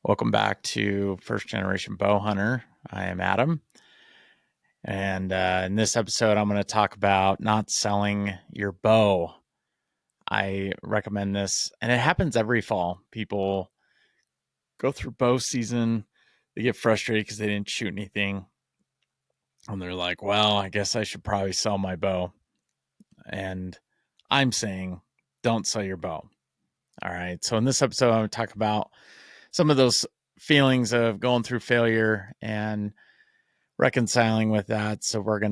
Welcome back to First Generation Bowhunter. I am Adam. And in this episode, I'm going to talk about not selling your bow. I recommend this, and it happens every fall. People go through bow season, they get frustrated because they didn't shoot anything. And they're like, well, I guess I should probably sell my bow. And I'm saying, don't sell your bow. All right. So in this episode, I'm going to talk about some of those feelings of going through failure and reconciling with that. So I'm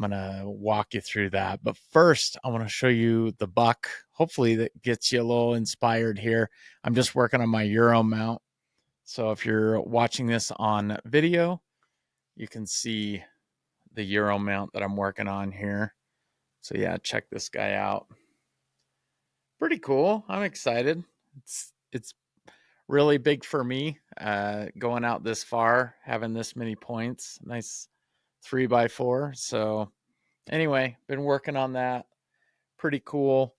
gonna walk you through that. But first, I want to show you the buck. Hopefully that gets you a little inspired here. I'm just working on my Euro mount. So if you're watching this on video, you can see the Euro mount that I'm working on here. So yeah, check this guy out. Pretty cool. I'm excited. It's really big for me, going out this far, having this many points. Nice 3x4. So anyway, been working on that. Pretty cool.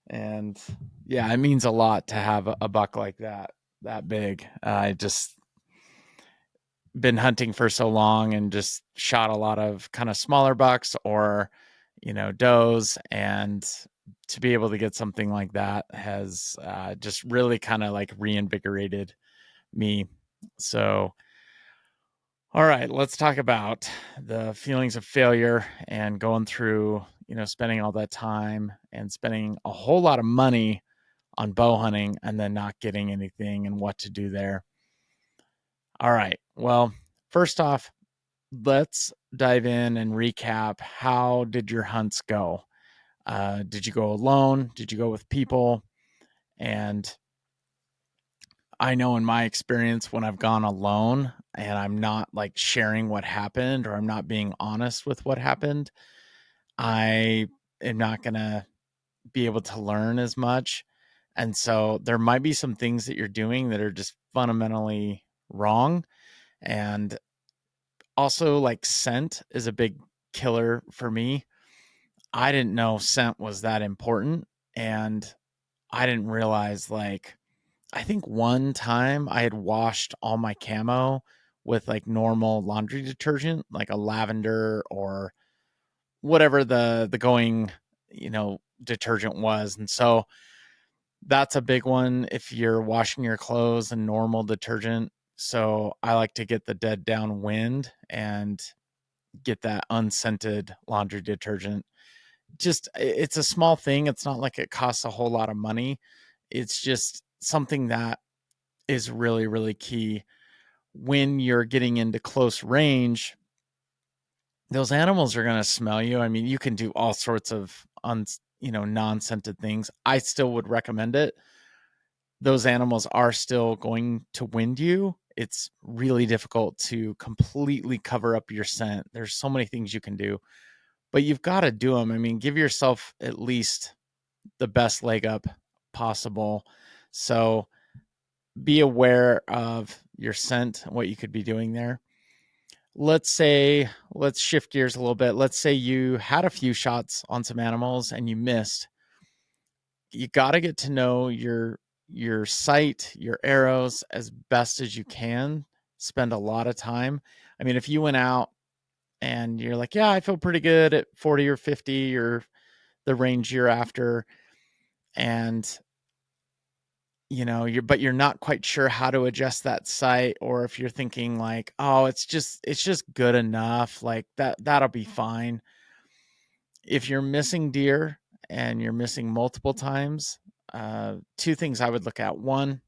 And yeah, it means a lot to have a buck like that big. I just been hunting for so long and just shot a lot of kind of smaller bucks or does, and to be able to get something like that has just really kind of like reinvigorated me. So all right, let's talk about the feelings of failure and going through, spending all that time and spending a whole lot of money on bow hunting and then not getting anything and what to do there. All right. Well, first off, let's dive in and recap. How did your hunts go? Did you go alone? Did you go with people? And I know in my experience, when I've gone alone and I'm not like sharing what happened or I'm not being honest with what happened, I am not going to be able to learn as much. And so there might be some things that you're doing that are just fundamentally wrong. And also, like, scent is a big killer for me. I didn't know scent was that important. And I didn't realize, like, I think one time I had washed all my camo with like normal laundry detergent, like a lavender or whatever the going, detergent was. And so that's a big one if you're washing your clothes in normal detergent. So I like to get the dead downwind and get that unscented laundry detergent. Just it's a small thing. It's not like it costs a whole lot of money. It's just something that is really, really key when you're getting into close range. Those animals are going to smell you. I mean, you can do all sorts of non-scented things. I still would recommend it. Those animals are still going to wind you. It's really difficult to completely cover up your scent. There's so many things you can do, but you've got to do them. I mean, give yourself at least the best leg up possible. So be aware of your scent, what you could be doing there. Let's shift gears a little bit. Let's say you had a few shots on some animals and you missed. You got to get to know your sight, your arrows as best as you can. Spend a lot of time. I mean, if you went out and you're like, yeah, I feel pretty good at 40 or 50 or the range you're after, and you're not quite sure how to adjust that sight, or if you're thinking like, oh, it's just good enough, like that'll be fine. If you're missing deer and you're missing multiple times, two things I would look at. One,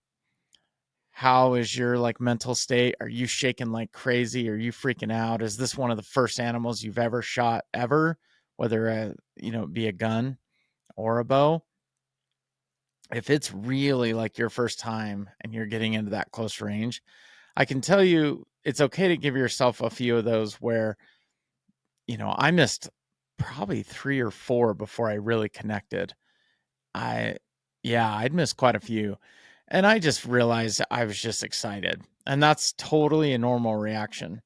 how is your like mental state? Are you shaking like crazy? Are you freaking out? Is this one of the first animals you've ever shot ever, whether it be a gun or a bow? If it's really like your first time and you're getting into that close range, I can tell you it's okay to give yourself a few of those where, I missed probably 3 or 4 before I really connected. I Yeah, I'd missed quite a few, and I just realized I was just excited, and that's totally a normal reaction.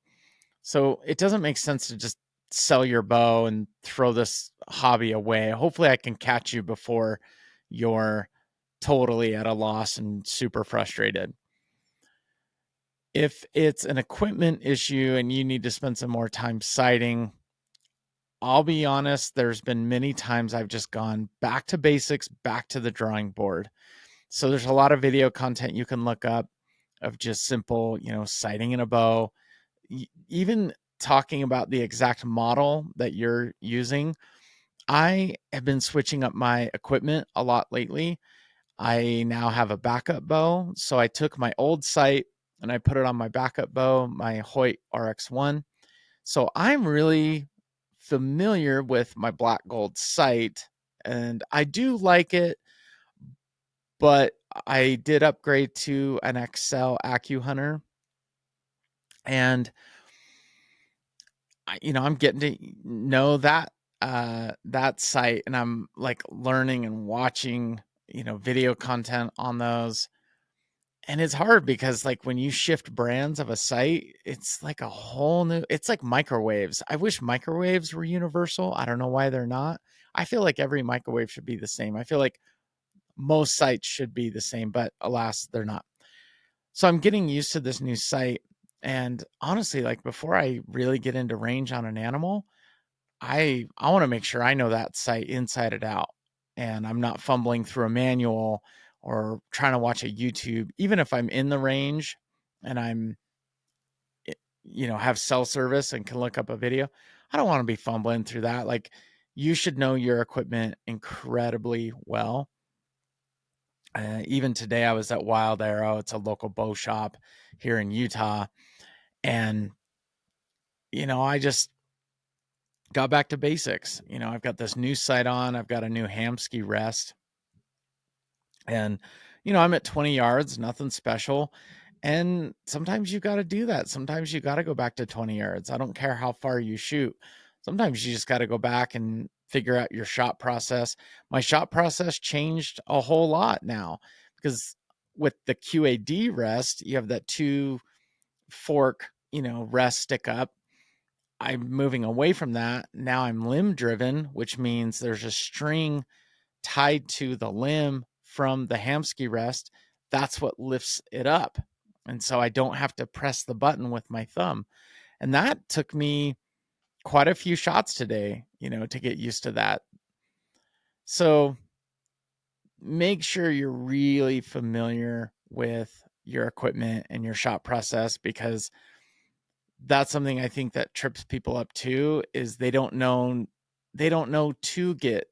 So, it doesn't make sense to just sell your bow and throw this hobby away. Hopefully, I can catch you before you're totally at a loss and super frustrated. If it's an equipment issue and you need to spend some more time sighting, I'll be honest, there's been many times I've just gone back to basics, back to the drawing board. So there's a lot of video content you can look up of just simple, sighting in a bow, even talking about the exact model that you're using. I have been switching up my equipment a lot lately. I now have a backup bow. So I took my old sight and I put it on my backup bow, my Hoyt RX1. So I'm really familiar with my black gold sight and I do like it, but I did upgrade to an XL AccuHunter, and I'm getting to know that site, and I'm like learning and watching, video content on those. And it's hard because like when you shift brands of a site, it's like a whole new, it's like microwaves. I wish microwaves were universal. I don't know why they're not. I feel like every microwave should be the same. I feel like most sites should be the same, but alas, they're not. So I'm getting used to this new site. And honestly, like before I really get into range on an animal, I want to make sure I know that site inside and out. And I'm not fumbling through a manual or trying to watch a YouTube, even if I'm in the range and I'm, have cell service and can look up a video. I don't want to be fumbling through that. Like you should know your equipment incredibly well. Even today, I was at Wild Arrow. It's a local bow shop here in Utah. And, I just got back to basics. I've got this new sight on, I've got a new Hamsky rest. And, I'm at 20 yards, nothing special. And sometimes you got to do that. Sometimes you got to go back to 20 yards. I don't care how far you shoot. Sometimes you just got to go back and figure out your shot process. My shot process changed a whole lot now because with the QAD rest, you have that 2-fork, rest stick up. I'm moving away from that. Now I'm limb driven, which means there's a string tied to the limb from the Hamsky rest. That's what lifts it up. And so I don't have to press the button with my thumb. And that took me quite a few shots today, to get used to that. So make sure you're really familiar with your equipment and your shot process, because that's something I think that trips people up too, is they don't know to get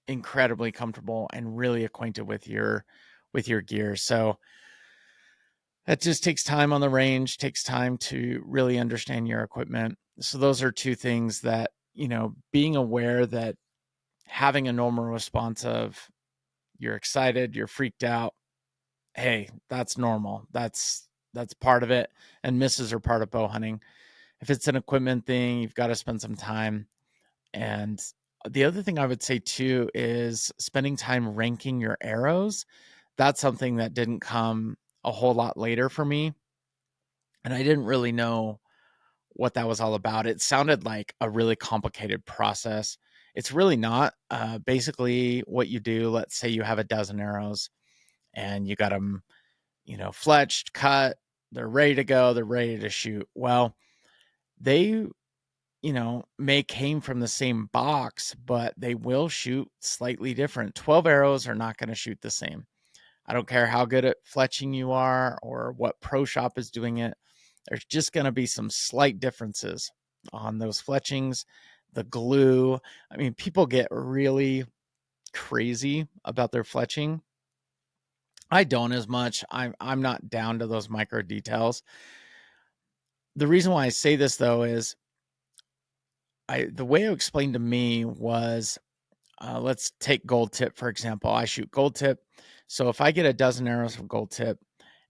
incredibly comfortable and really acquainted with your gear. So that just takes time on the range, takes time to really understand your equipment. So those are two things that, being aware that having a normal response of you're excited, you're freaked out, hey, that's normal. That's part of it. And misses are part of bow hunting. If it's an equipment thing, you've got to spend some time. And the other thing I would say too is spending time ranking your arrows. That's something that didn't come a whole lot later for me. And I didn't really know what that was all about. It sounded like a really complicated process. It's really not. Basically, what you do, let's say you have a dozen arrows and you got them, fletched, cut, they're ready to go, they're ready to shoot. Well, they may came from the same box, but they will shoot slightly different. 12 arrows are not going to shoot the same. I don't care how good at fletching you are or what pro shop is doing it. There's just going to be some slight differences on those fletchings, the glue. I mean, people get really crazy about their fletching. I don't as much. I'm not down to those micro details. The reason why I say this though is the way it explained to me was, let's take gold tip, for example. I shoot gold tip. So if I get a dozen arrows from gold tip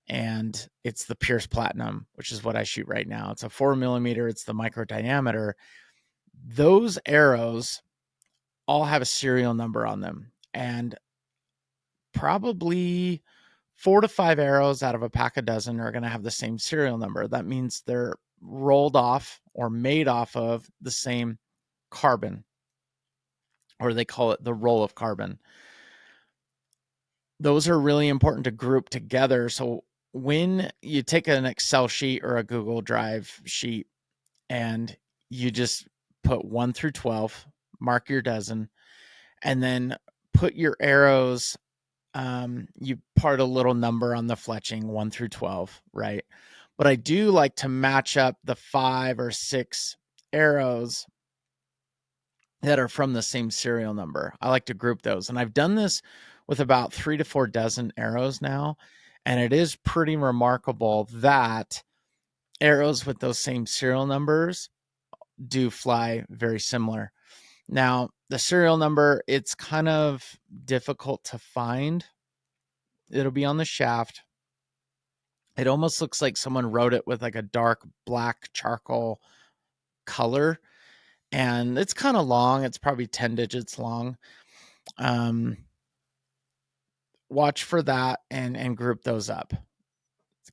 and it's the Pierce Platinum, which is what I shoot right now, it's a 4mm, it's the micro diameter. Those arrows all have a serial number on them. And probably 4 to 5 arrows out of a pack a dozen are going to have the same serial number. That means they're rolled off or made off of the same carbon, or they call it the roll of carbon. Those are really important to group together. So when you take an Excel sheet or a Google Drive sheet and you just put 1 through 12, mark your dozen, and then put your arrows, you part a little number on the fletching 1 through 12, right? But I do like to match up the 5 or 6 arrows that are from the same serial number. I like to group those. And I've done this with about 3 to 4 dozen arrows now. And it is pretty remarkable that arrows with those same serial numbers do fly very similar. Now, the serial number, it's kind of difficult to find. It'll be on the shaft. It almost looks like someone wrote it with like a dark black charcoal color. And it's kind of long. It's probably 10 digits long. Watch for that and group those up.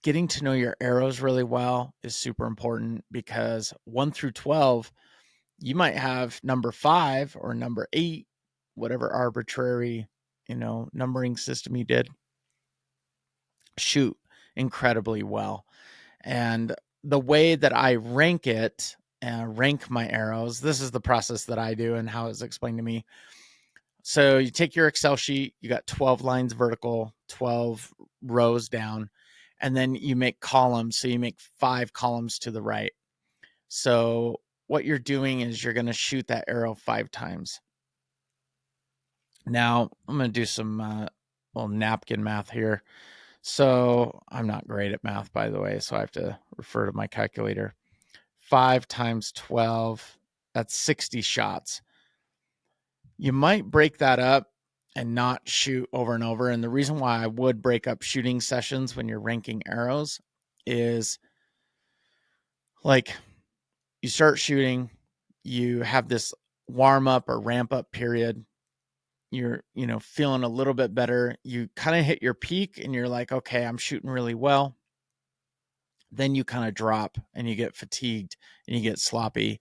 Getting to know your arrows really well is super important because 1 through 12, you might have number 5 or number 8, whatever arbitrary, numbering system you did, shoot incredibly well. And the way that I rank my arrows, this is the process that I do and how it's explained to me. So you take your Excel sheet, you got 12 lines vertical, 12 rows down, and then you make columns. So you make 5 columns to the right. So what you're doing is you're going to shoot that arrow 5 times. Now I'm going to do some little napkin math here. So I'm not great at math, by the way, so I have to refer to my calculator. 5 times 12, that's 60 shots. You might break that up and not shoot over and over. And the reason why I would break up shooting sessions when you're ranking arrows is like you start shooting, you have this warm up or ramp up period. You're, feeling a little bit better. You kind of hit your peak and you're like, okay, I'm shooting really well. Then you kind of drop and you get fatigued and you get sloppy.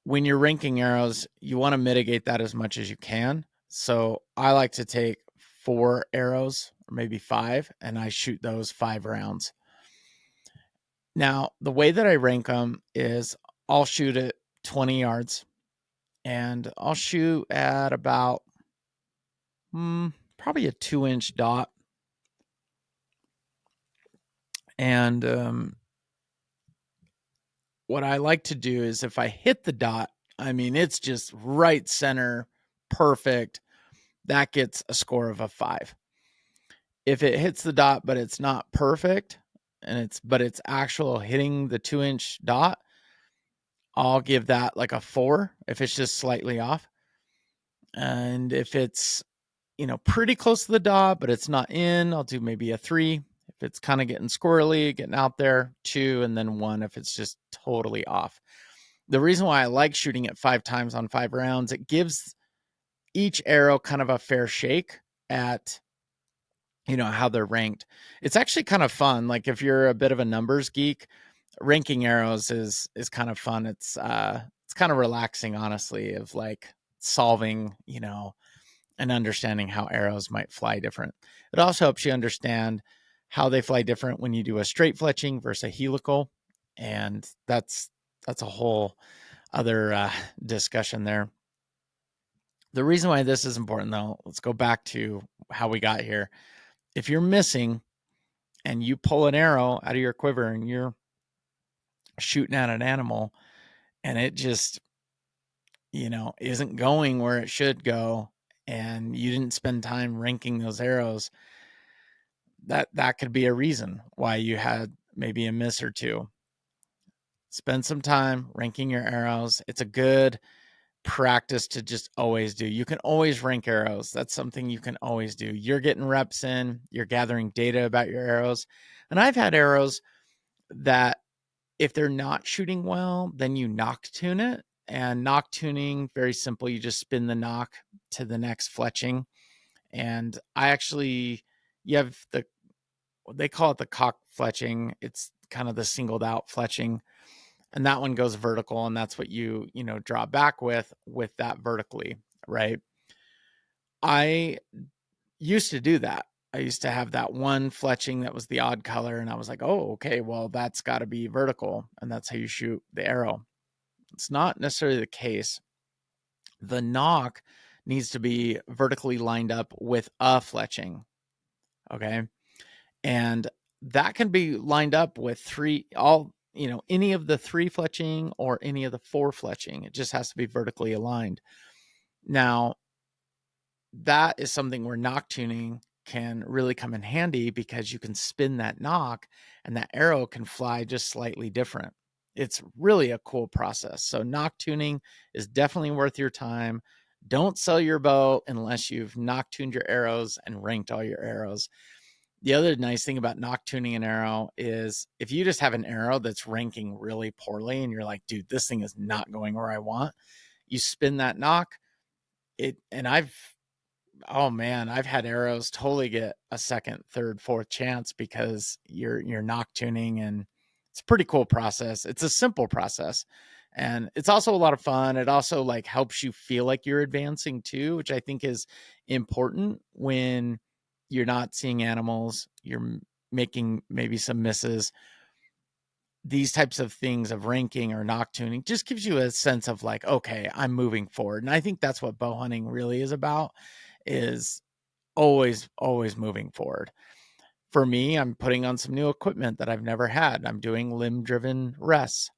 When you're ranking arrows, you want to mitigate that as much as you can. So I like to take 4 arrows or maybe 5, and I shoot those 5 rounds. Now, the way that I rank them is I'll shoot at 20 yards and I'll shoot at about probably a 2-inch dot. And what I like to do is if I hit the dot, I mean, it's just right center, perfect. That gets a score of a 5. If it hits the dot, but it's not perfect, but it's actual hitting the 2-inch dot, I'll give that like a 4 if it's just slightly off. And if it's, pretty close to the dot, but it's not in, I'll do maybe a 3. If it's kind of getting squirrely, getting out there, 2, and then 1 if it's just totally off. The reason why I like shooting it 5 times on 5 rounds, it gives each arrow kind of a fair shake at how they're ranked. It's actually kind of fun. Like if you're a bit of a numbers geek, ranking arrows is kind of fun. It's kind of relaxing, honestly, of like solving, and understanding how arrows might fly different. It also helps you understand how they fly different when you do a straight fletching versus a helical. And that's a whole other discussion there. The reason why this is important, though, let's go back to how we got here. If you're missing and you pull an arrow out of your quiver and you're shooting at an animal and it just, isn't going where it should go, and you didn't spend time ranking those arrows, that could be a reason why you had maybe a miss or two. Spend some time ranking your arrows. It's a good practice to just always do. You can always rank arrows. That's something you can always do. You're getting reps in, you're gathering data about your arrows. And I've had arrows that if they're not shooting well, then you nock tune it. And nock tuning, very simple. You just spin the nock to the next fletching. And they call it the cock fletching. It's kind of the singled out fletching. And that one goes vertical, and that's what you draw back with that vertically, right? I used to do that. I used to have that one fletching that was the odd color, and I was like, oh, okay, well, that's got to be vertical, and that's how you shoot the arrow. It's not necessarily the case. The nock needs to be vertically lined up with a fletching, okay? And that can be lined up with any of the 3 fletching or any of the 4 fletching. It just has to be vertically aligned. Now, that is something where nock tuning can really come in handy, because you can spin that nock and that arrow can fly just slightly different. It's really a cool process. So nock tuning is definitely worth your time. Don't sell your bow unless you've nock tuned your arrows and ranked all your arrows. The other nice thing about nock tuning an arrow is if you just have an arrow that's ranking really poorly and you're like, dude, this thing is not going where I want, you spin that nock. Oh man, I've had arrows totally get a second, third, fourth chance because you're nock tuning, and it's a pretty cool process. It's a simple process, and it's also a lot of fun. It also like helps you feel like you're advancing too, which I think is important when you're not seeing animals, you're making maybe some misses. These types of things of ranking or nock tuning just gives you a sense of like, okay, I'm moving forward. And I think that's what bow hunting really is about, is always moving forward. For me, I'm putting on some new equipment that I've never had. I'm doing limb driven rests.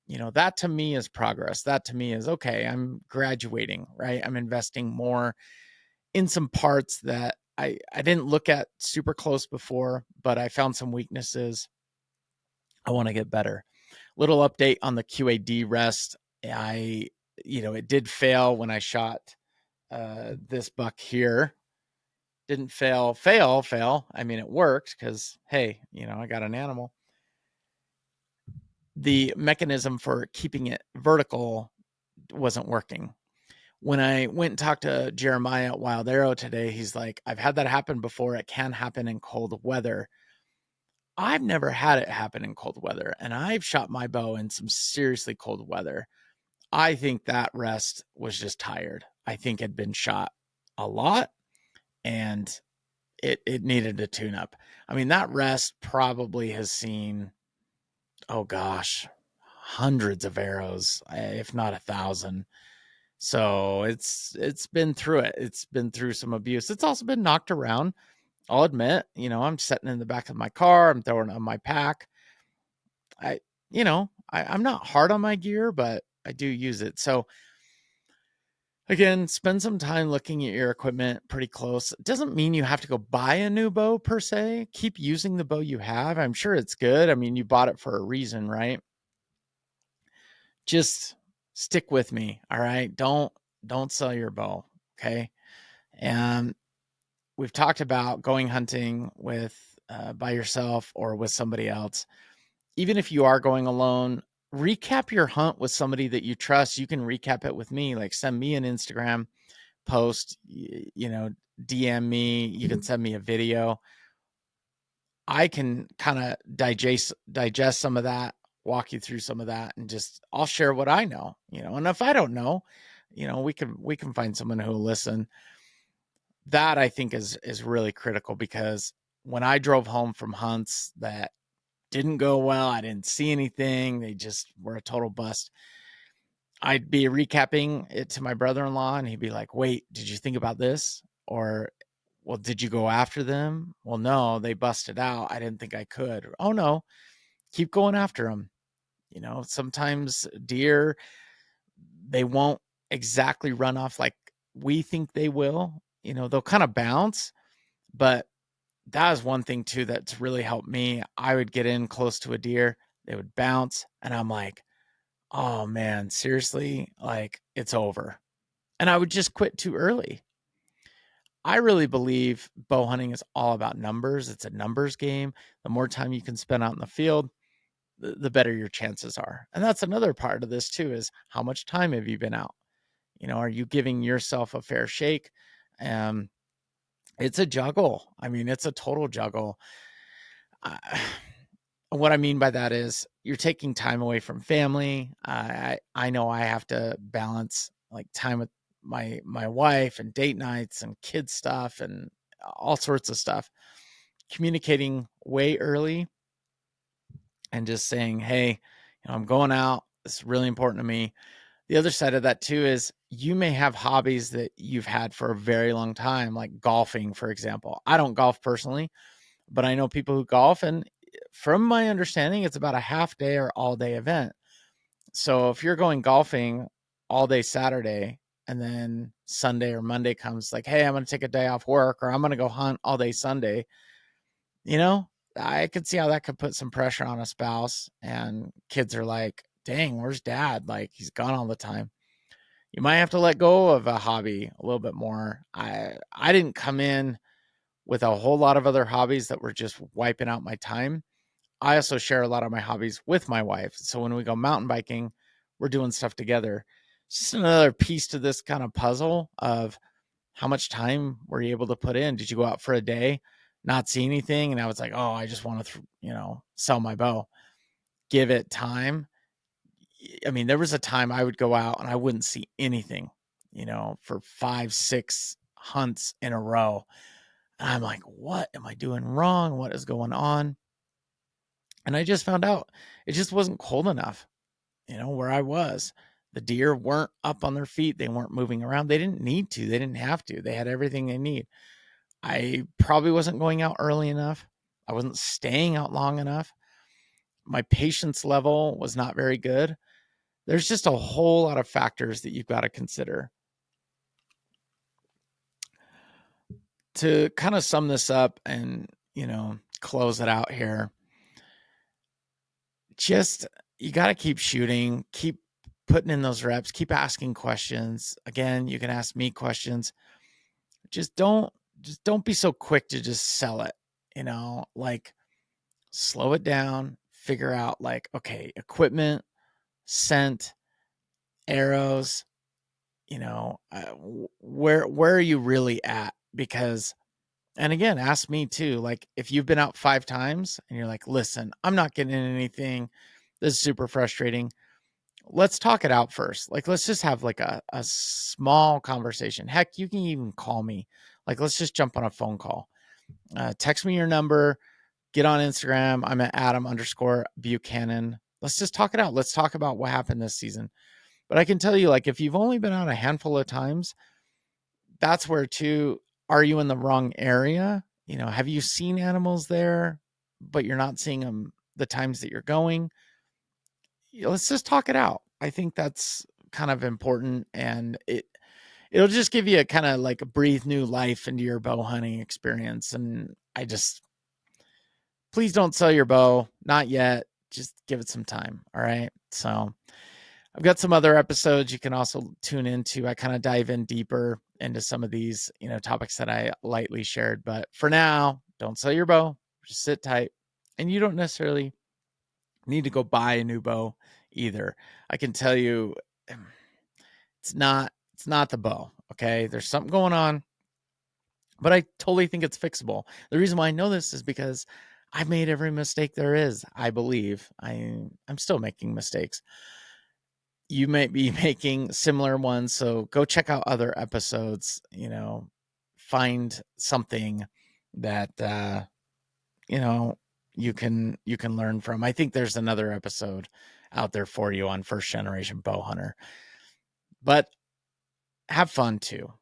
That to me is progress. That to me is okay. I'm graduating, right? I'm investing more in some parts that I didn't look at super close before, but I found some weaknesses. I want to get better. Little update on the QAD rest. It did fail when I shot this buck here. Didn't fail. I mean, it worked because, hey, I got an animal. The mechanism for keeping it vertical wasn't working. When I went and talked to Jeremiah at Wild Arrow today, he's like, I've had that happen before. It can happen in cold weather. I've never had it happen in cold weather, and I've shot my bow in some seriously cold weather. I think that rest was just tired. I think it'd been shot a lot, and it needed a tune up. I mean, that rest probably has seen, oh gosh, hundreds of arrows, if not 1,000. So it's been through it. It's been through some abuse. It's also been knocked around. I'll admit, I'm sitting in the back of my car. I'm throwing on my pack. I'm not hard on my gear, but I do use it. So again, spend some time looking at your equipment pretty close. It doesn't mean you have to go buy a new bow per se. Keep using the bow you have. I'm sure it's good. I mean, you bought it for a reason, right? Just stick with me. All right. Don't sell your bow. Okay. And we've talked about going hunting with by yourself or with somebody else. Even if you are going alone, recap your hunt with somebody that you trust. You can recap it with me. Like, send me an Instagram post, DM me. You can send me a video. I can kind of digest some of that, walk you through some of that, and just I'll share what I know. And if I don't know, we can find someone who will listen. That I think is really critical, because when I drove home from hunts that didn't go well, I didn't see anything, they just were a total bust, I'd be recapping it to my brother-in-law, and he'd be like, wait, did you think about this? Or, well, did you go after them? Well, no, they busted out. I didn't think I could. Oh no, keep going after them. Sometimes deer, they won't exactly run off like we think they will. They'll kind of bounce, but that is one thing too that's really helped me. I would get in close to a deer, they would bounce, and I'm like, oh man, seriously, like, it's over. And I would just quit too early. I really believe bow hunting is all about numbers. It's a numbers game. The more time you can spend out in the field, the better your chances are. And that's another part of this too, is how much time have you been out? Are you giving yourself a fair shake? Um, it's a juggle. I mean, it's a total juggle. What I mean by that is you're taking time away from family. I know I have to balance like time with my wife and date nights and kid stuff, and all sorts of stuff. Communicating way early and just saying, hey, I'm going out. It's really important to me. The other side of that too is you may have hobbies that you've had for a very long time, like golfing, for example. I don't golf personally, but I know people who golf, and from my understanding, it's about a half day or all day event. So if you're going golfing all day Saturday and then Sunday or Monday comes like, hey, I'm going to take a day off work, or I'm going to go hunt all day Sunday, I could see how that could put some pressure on a spouse, and kids are like, dang, where's dad? Like, he's gone all the time. You might have to let go of a hobby a little bit more. I didn't come in with a whole lot of other hobbies that were just wiping out my time. I also share a lot of my hobbies with my wife. So when we go mountain biking, we're doing stuff together. It's just another piece to this kind of puzzle of how much time were you able to put in? Did you go out for a day, not see anything? And I was like, oh, I just want to, sell my bow. Give it time. I mean, there was a time I would go out and I wouldn't see anything, for 5, 6 hunts in a row. And I'm like, what am I doing wrong? What is going on? And I just found out it just wasn't cold enough, where I was. The deer weren't up on their feet. They weren't moving around. They didn't need to. They didn't have to. They had everything they need. I probably wasn't going out early enough. I wasn't staying out long enough. My patience level was not very good. There's just a whole lot of factors that you've got to consider. To kind of sum this up and, close it out here, just you got to keep shooting, keep putting in those reps, keep asking questions. Again, you can ask me questions. Just don't be so quick to just sell it, like slow it down, figure out like, okay, equipment, scent, arrows, where are you really at? Because, and again, ask me too, like if you've been out 5 times and you're like, listen, I'm not getting anything, this is super frustrating, let's talk it out first. Like, let's just have like a small conversation. Heck, you can even call me. Like, let's just jump on a phone call. Text me your number, get on Instagram. I'm at Adam_Buchanan. Let's just talk it out. Let's talk about what happened this season. But I can tell you, like, if you've only been out a handful of times, that's where too, are you in the wrong area? Have you seen animals there, but you're not seeing them the times that you're going? Let's just talk it out. I think that's kind of important, and it'll just give you a kind of like a breathe new life into your bow hunting experience. And please don't sell your bow, not yet. Just give it some time. All right. So I've got some other episodes you can also tune into. I kind of dive in deeper into some of these, topics that I lightly shared. But for now, don't sell your bow. Just sit tight. And you don't necessarily need to go buy a new bow either. I can tell you it's not the bow. Okay. There's something going on, but I totally think it's fixable. The reason why I know this is because I've made every mistake there is. I believe I'm still making mistakes. You might be making similar ones. So go check out other episodes, find something that, you can learn from. I think there's another episode out there for you on first generation bow hunter, but have fun too.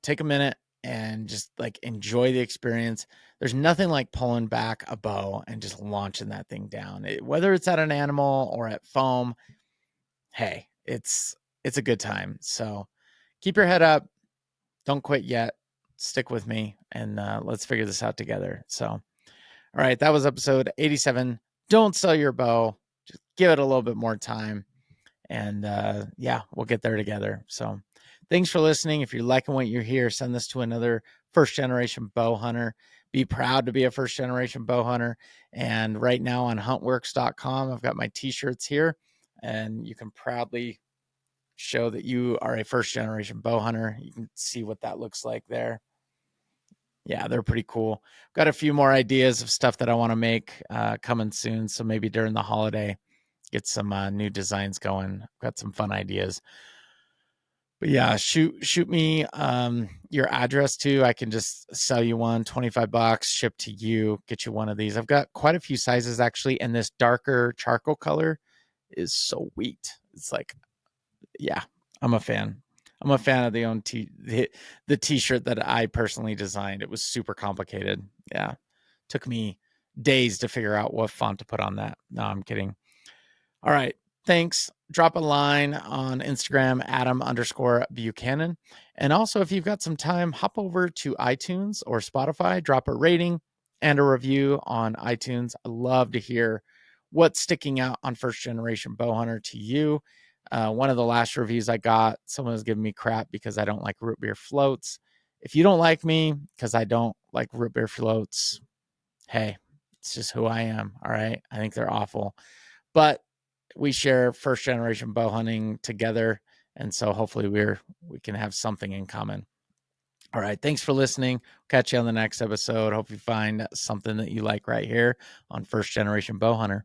Take a minute and just like enjoy the experience. There's nothing like pulling back a bow and just launching that thing down. Whether it's at an animal or at foam, hey, it's a good time. So keep your head up. Don't quit yet. Stick with me, and let's figure this out together. So, all right, that was episode 87. Don't sell your bow. Just give it a little bit more time. And yeah, we'll get there together. So thanks for listening. If you're liking what you hear, send this to another first generation bow hunter. Be proud to be a first generation bow hunter. And right now on huntworks.com, I've got my t-shirts here, and you can proudly show that you are a first generation bow hunter. You can see what that looks like there. Yeah, they're pretty cool. Got a few more ideas of stuff that I want to make coming soon. So maybe during the holiday, get some new designs going. Got some fun ideas. But yeah, shoot me your address too. I can just sell you one, 25 bucks, ship to you, get you one of these. I've got quite a few sizes actually, and this darker charcoal color is so sweet. It's like, yeah, I'm a fan. I'm a fan of the t-shirt that I personally designed. It was super complicated. Yeah. Took me days to figure out what font to put on that. No, I'm kidding. All right. Thanks. Drop a line on Instagram, Adam_Buchanan. And also, if you've got some time, hop over to iTunes or Spotify, drop a rating and a review on iTunes. I love to hear what's sticking out on first generation Bowhunter to you. One of the last reviews I got, someone was giving me crap because I don't like root beer floats. If you don't like me because I don't like root beer floats, hey, it's just who I am. All right. I think they're awful. But we share first generation bow hunting together. And so hopefully we can have something in common. All right. Thanks for listening. Catch you on the next episode. Hope you find something that you like right here on First Generation Bowhunter.